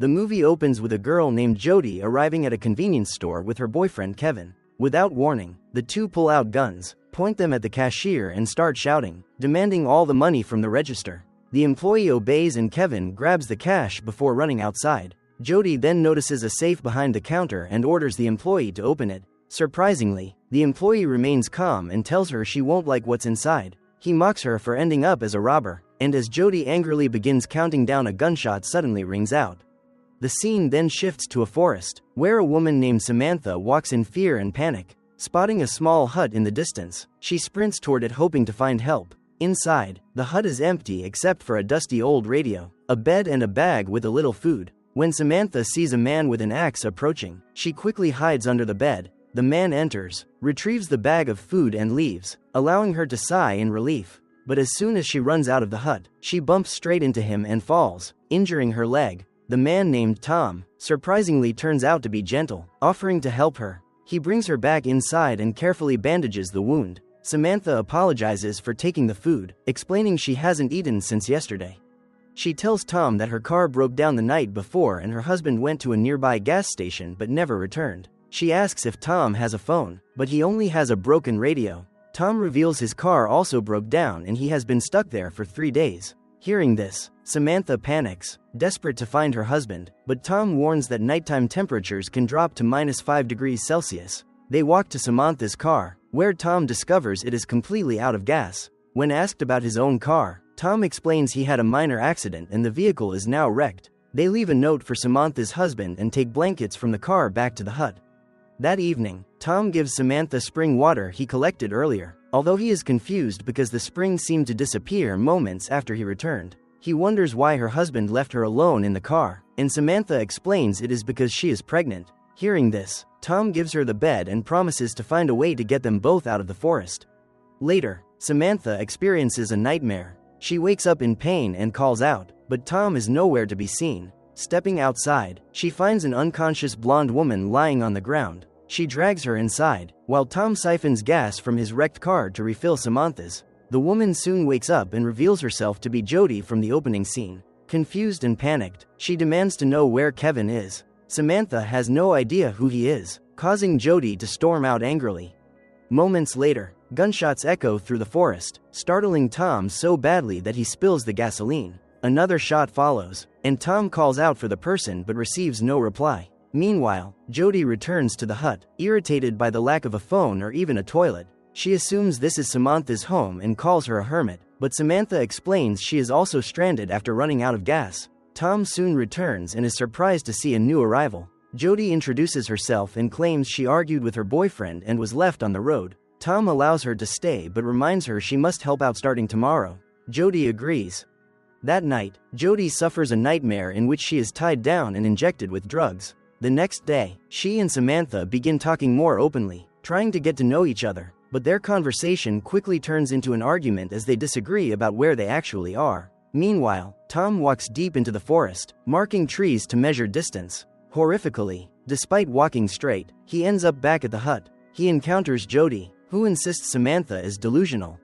The movie opens with a girl named Jody arriving at a convenience store with her boyfriend Kevin. Without warning, the two pull out guns, point them at the cashier and start shouting, demanding all the money from the register. The employee obeys and Kevin grabs the cash before running outside. Jody then notices a safe behind the counter and orders the employee to open it. Surprisingly, the employee remains calm and tells her she won't like what's inside. He mocks her for ending up as a robber, and as Jody angrily begins counting down, a gunshot suddenly rings out. The scene then shifts to a forest, where a woman named Samantha walks in fear and panic. Spotting a small hut in the distance, she sprints toward it hoping to find help. Inside, the hut is empty except for a dusty old radio, a bed and a bag with a little food. When Samantha sees a man with an axe approaching, she quickly hides under the bed. The man enters, retrieves the bag of food and leaves, allowing her to sigh in relief. But as soon as she runs out of the hut, she bumps straight into him and falls, injuring her leg. The man named Tom surprisingly turns out to be gentle, offering to help her. He brings her back inside and carefully bandages the wound. Samantha apologizes for taking the food, explaining she hasn't eaten since yesterday. She tells Tom that her car broke down the night before and her husband went to a nearby gas station but never returned. She asks if Tom has a phone, but he only has a broken radio. Tom reveals his car also broke down and he has been stuck there for 3 days. Hearing this, Samantha panics, desperate to find her husband, but Tom warns that nighttime temperatures can drop to -5 degrees Celsius. They walk to Samantha's car, where Tom discovers it is completely out of gas. When asked about his own car, Tom explains he had a minor accident and the vehicle is now wrecked. They leave a note for Samantha's husband and take blankets from the car back to the hut. That evening, Tom gives Samantha spring water he collected earlier, although he is confused because the spring seemed to disappear moments after he returned. He wonders why her husband left her alone in the car, and Samantha explains it is because she is pregnant. Hearing this, Tom gives her the bed and promises to find a way to get them both out of the forest. Later, Samantha experiences a nightmare. She wakes up in pain and calls out, but Tom is nowhere to be seen. Stepping outside, she finds an unconscious blonde woman lying on the ground. She drags her inside, while Tom siphons gas from his wrecked car to refill Samantha's. The woman soon wakes up and reveals herself to be Jody from the opening scene. Confused and panicked, she demands to know where Kevin is. Samantha has no idea who he is, causing Jody to storm out angrily. Moments later, gunshots echo through the forest, startling Tom so badly that he spills the gasoline. Another shot follows, and Tom calls out for the person but receives no reply. Meanwhile, Jody returns to the hut, irritated by the lack of a phone or even a toilet. She assumes this is Samantha's home and calls her a hermit, but Samantha explains she is also stranded after running out of gas. Tom soon returns and is surprised to see a new arrival. Jody introduces herself and claims she argued with her boyfriend and was left on the road. Tom allows her to stay but reminds her she must help out starting tomorrow. Jody agrees. That night, Jody suffers a nightmare in which she is tied down and injected with drugs. The next day, she and Samantha begin talking more openly, trying to get to know each other, but their conversation quickly turns into an argument as they disagree about where they actually are. Meanwhile, Tom walks deep into the forest, marking trees to measure distance. Horrifically, despite walking straight, he ends up back at the hut. He encounters Jody, who insists Samantha is delusional.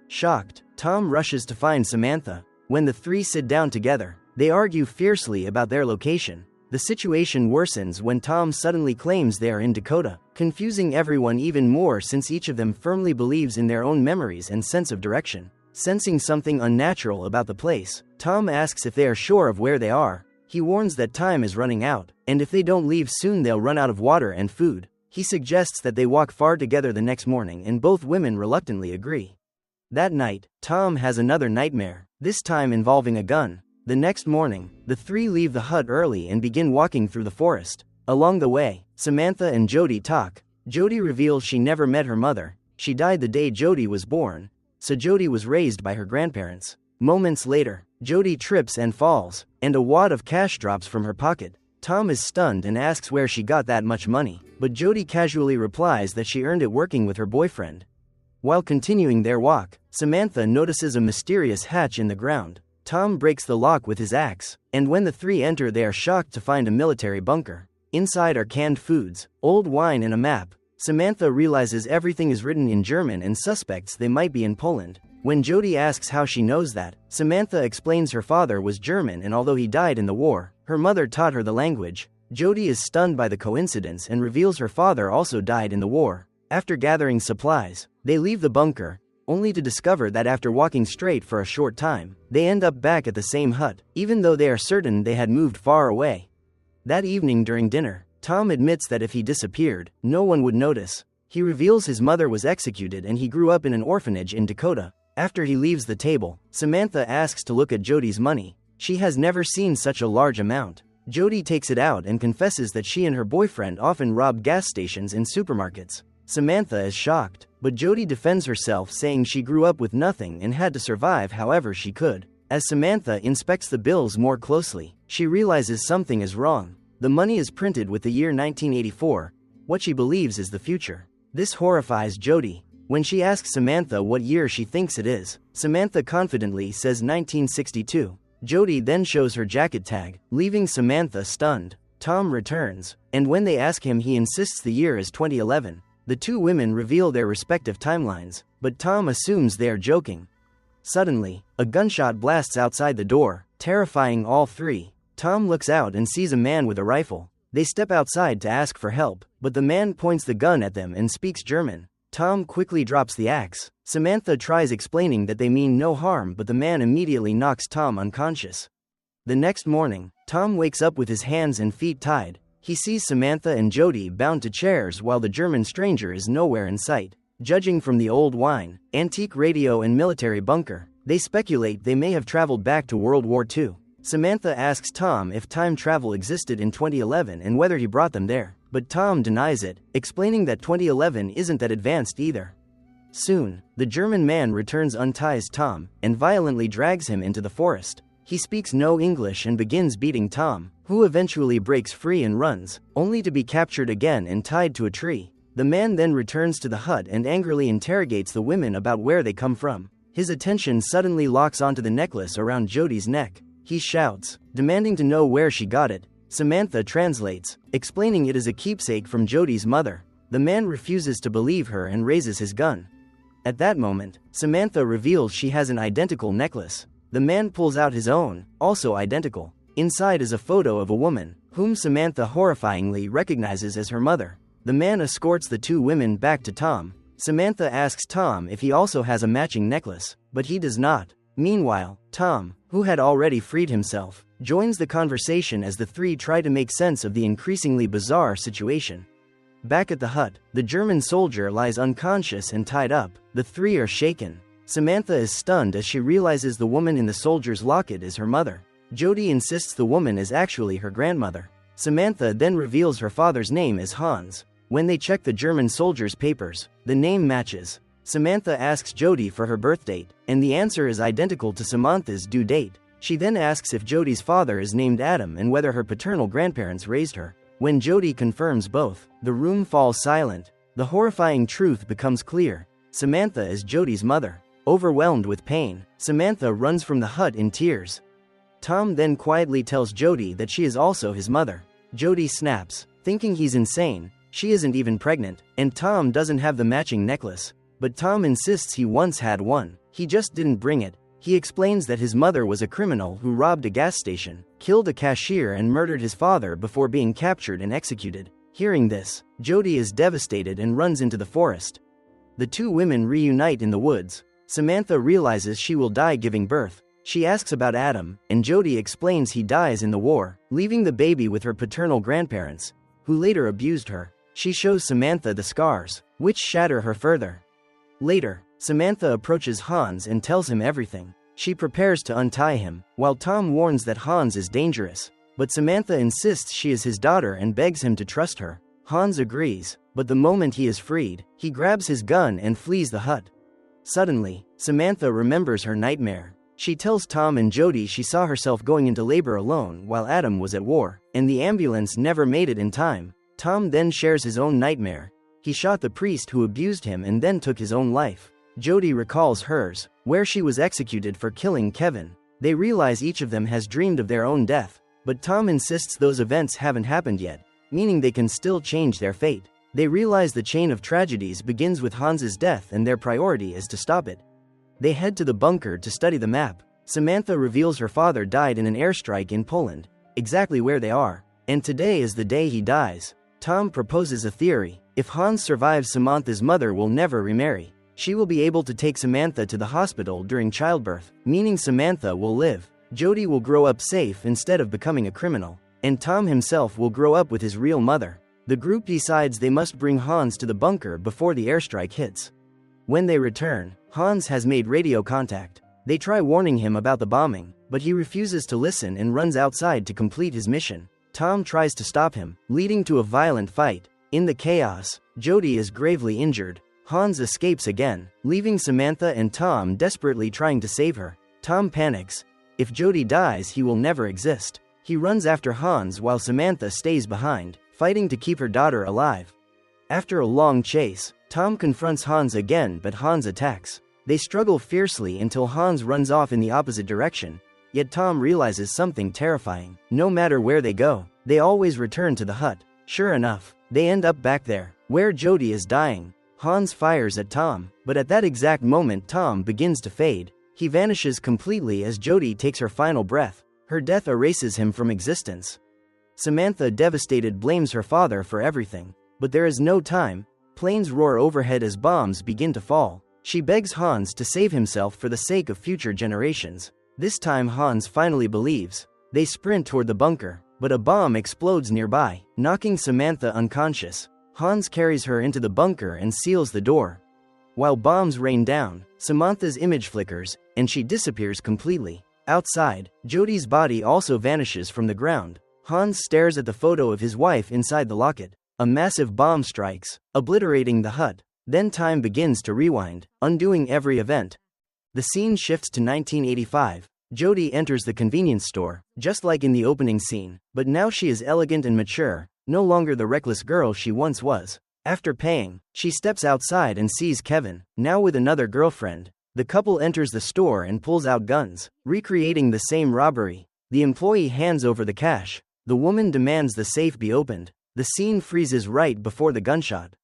Shocked, Tom rushes to find Samantha. When the three sit down together, they argue fiercely about their location. The situation worsens when Tom suddenly claims they are in Dakota, confusing everyone even more since each of them firmly believes in their own memories and sense of direction. Sensing something unnatural about the place, Tom asks if they are sure of where they are. He warns that time is running out, and if they don't leave soon they'll run out of water and food. He suggests that they walk far together the next morning and both women reluctantly agree. That night, Tom has another nightmare, this time involving a gun. The next morning, the three leave the hut early and begin walking through the forest. Along the way, Samantha and Jody talk. Jody reveals she never met her mother. She died the day Jody was born, so Jody was raised by her grandparents. Moments later, Jody trips and falls, and a wad of cash drops from her pocket. Tom is stunned and asks where she got that much money, but Jody casually replies that she earned it working with her boyfriend. While continuing their walk, Samantha notices a mysterious hatch in the ground. Tom breaks the lock with his axe, and when the three enter they are shocked to find a military bunker. Inside are canned foods, old wine and a map. Samantha realizes everything is written in German and suspects they might be in Poland. When Jody asks how she knows that, Samantha explains her father was German and although he died in the war, Her mother taught her the language. Jody is stunned by the coincidence and reveals her father also died in the war. After gathering supplies, they leave the bunker, only to discover that after walking straight for a short time, they end up back at the same hut, even though they are certain they had moved far away. That evening during dinner, Tom admits that if he disappeared, no one would notice. He reveals his mother was executed and he grew up in an orphanage in Dakota. After he leaves the table, Samantha asks to look at Jody's money. She has never seen such a large amount. Jody takes it out and confesses that she and her boyfriend often rob gas stations and supermarkets. Samantha is shocked, but Jody defends herself, saying she grew up with nothing and had to survive however she could. As Samantha inspects the bills more closely, she realizes something is wrong. The money is printed with the year 1984, what she believes is the future. This horrifies Jody. When she asks Samantha what year she thinks it is, Samantha confidently says 1962. Jody then shows her jacket tag, leaving Samantha stunned. Tom returns, and when they ask him, he insists the year is 2011. The two women reveal their respective timelines, but Tom assumes they are joking. Suddenly, a gunshot blasts outside the door, terrifying all three. Tom looks out and sees a man with a rifle. They step outside to ask for help, but the man points the gun at them and speaks German. Tom quickly drops the axe. Samantha tries explaining that they mean no harm, but the man immediately knocks Tom unconscious. The next morning, Tom wakes up with his hands and feet tied. He sees Samantha and Jody bound to chairs while the German stranger is nowhere in sight. Judging from the old wine, antique radio and military bunker, they speculate they may have traveled back to World War II. Samantha asks Tom if time travel existed in 2011 and whether he brought them there, but Tom denies it, explaining that 2011 isn't that advanced either. Soon, the German man returns, unties Tom, and violently drags him into the forest. He speaks no English and begins beating Tom, who eventually breaks free and runs, only to be captured again and tied to a tree. The man then returns to the hut and angrily interrogates the women about where they come from. His attention suddenly locks onto the necklace around Jody's neck. He shouts, demanding to know where she got it. Samantha translates, explaining it is a keepsake from Jody's mother. The man refuses to believe her and raises his gun. At that moment, Samantha reveals she has an identical necklace. The man pulls out his own, also identical. Inside is a photo of a woman, whom Samantha horrifyingly recognizes as her mother. The man escorts the two women back to Tom. Samantha asks Tom if he also has a matching necklace, but he does not. Meanwhile, Tom, who had already freed himself, joins the conversation as the three try to make sense of the increasingly bizarre situation. Back at the hut, the German soldier lies unconscious and tied up. The three are shaken. Samantha is stunned as she realizes the woman in the soldier's locket is her mother. Jody insists the woman is actually her grandmother. Samantha then reveals her father's name is Hans. When they check the German soldier's papers, the name matches. Samantha asks Jody for her birth date, and the answer is identical to Samantha's due date. She then asks if Jody's father is named Adam and whether her paternal grandparents raised her. When Jody confirms both, the room falls silent. The horrifying truth becomes clear. Samantha is Jody's mother. Overwhelmed with pain, Samantha runs from the hut in tears. Tom then quietly tells Jody that she is also his mother. Jody snaps, thinking he's insane. She isn't even pregnant, and Tom doesn't have the matching necklace. But Tom insists he once had one. He just didn't bring it. He explains that his mother was a criminal who robbed a gas station, killed a cashier and murdered his father before being captured and executed. Hearing this, Jody is devastated and runs into the forest. The two women reunite in the woods. Samantha realizes she will die giving birth. She asks about Adam, and Jody explains he dies in the war, leaving the baby with her paternal grandparents, who later abused her. She shows Samantha the scars, which shatter her further. Later, Samantha approaches Hans and tells him everything. She prepares to untie him, while Tom warns that Hans is dangerous. But Samantha insists she is his daughter and begs him to trust her. Hans agrees, but the moment he is freed, he grabs his gun and flees the hut. Suddenly, Samantha remembers her nightmare. She tells Tom and Jody she saw herself going into labor alone while Adam was at war, and the ambulance never made it in time. Tom then shares his own nightmare. He shot the priest who abused him and then took his own life. Jody recalls hers, where she was executed for killing Kevin. They realize each of them has dreamed of their own death, but Tom insists those events haven't happened yet, meaning they can still change their fate. They realize the chain of tragedies begins with Hans's death and their priority is to stop it. They head to the bunker to study the map. Samantha reveals her father died in an airstrike in Poland. exactly where they are. And today is the day he dies. Tom proposes a theory. If Hans survives, Samantha's mother will never remarry. She will be able to take Samantha to the hospital during childbirth, meaning Samantha will live. Jody will grow up safe instead of becoming a criminal. And Tom himself will grow up with his real mother. The group decides they must bring Hans to the bunker before the airstrike hits. When they return, Hans has made radio contact. They try warning him about the bombing, but he refuses to listen and runs outside to complete his mission. Tom tries to stop him, leading to a violent fight. In the chaos, Jody is gravely injured. Hans escapes again, leaving Samantha and Tom desperately trying to save her. Tom panics. If Jody dies, he will never exist. He runs after Hans while Samantha stays behind, fighting to keep her daughter alive. After a long chase, Tom confronts Hans again, but Hans attacks. They struggle fiercely until Hans runs off in the opposite direction, yet Tom realizes something terrifying. No matter where they go, they always return to the hut. Sure enough, they end up back there, where Jody is dying. Hans fires at Tom, but at that exact moment Tom begins to fade. He vanishes completely as Jody takes her final breath. Her death erases him from existence. Samantha, devastated, blames her father for everything. But there is no time. Planes roar overhead as bombs begin to fall. She begs Hans to save himself for the sake of future generations. This time Hans finally believes. They sprint toward the bunker, but a bomb explodes nearby, knocking Samantha unconscious. Hans carries her into the bunker and seals the door. While bombs rain down, Samantha's image flickers, and she disappears completely. Outside, Jody's body also vanishes from the ground. Hans stares at the photo of his wife inside the locket. A massive bomb strikes, obliterating the hut. Then time begins to rewind, undoing every event. The scene shifts to 1985. Jody enters the convenience store, just like in the opening scene, but now she is elegant and mature, no longer the reckless girl she once was. After paying, she steps outside and sees Kevin, now with another girlfriend. The couple enters the store and pulls out guns, recreating the same robbery. The employee hands over the cash. The woman demands the safe be opened. The scene freezes right before the gunshot.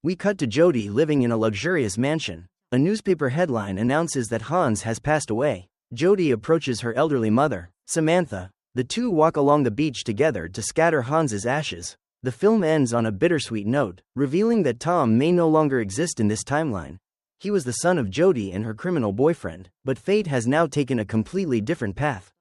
We cut to Jody living in a luxurious mansion. A newspaper headline announces that Hans has passed away. Jody approaches her elderly mother, Samantha. The two walk along the beach together to scatter Hans's ashes. The film ends on a bittersweet note, revealing that Tom may no longer exist in this timeline. He was the son of Jody and her criminal boyfriend, but fate has now taken a completely different path.